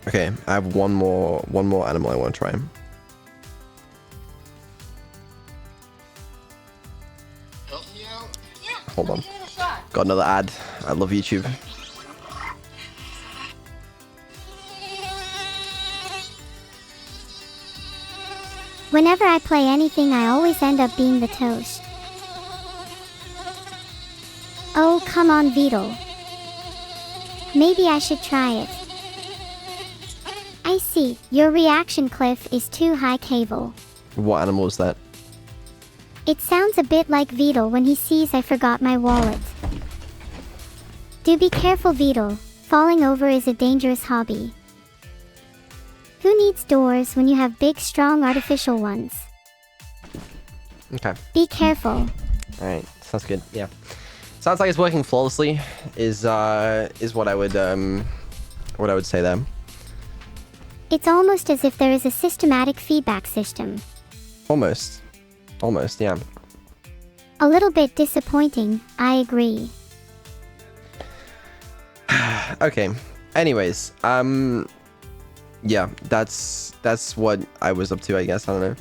Okay, I have one more animal I want to try. Help me out? Yeah, Hold let on. me give it a shot. Got another ad. I love YouTube. Whenever I play anything, I always end up being the toast. Oh, come on, Vedal. Maybe I should try it. I see, your reaction cliff is too high, Cable. What animal is that? It sounds a bit like Vedal when he sees I forgot my wallet. Do be careful, Vedal. Falling over is a dangerous hobby. Who needs doors when you have big, strong artificial ones? Okay. Be careful. Alright, sounds good. Yeah. Sounds like it's working flawlessly, is what I would say there. It's almost as if there is a systematic feedback system. Almost. Almost, yeah. A little bit disappointing, I agree. Okay. Anyways, yeah, that's what I was up to, I guess. I don't know.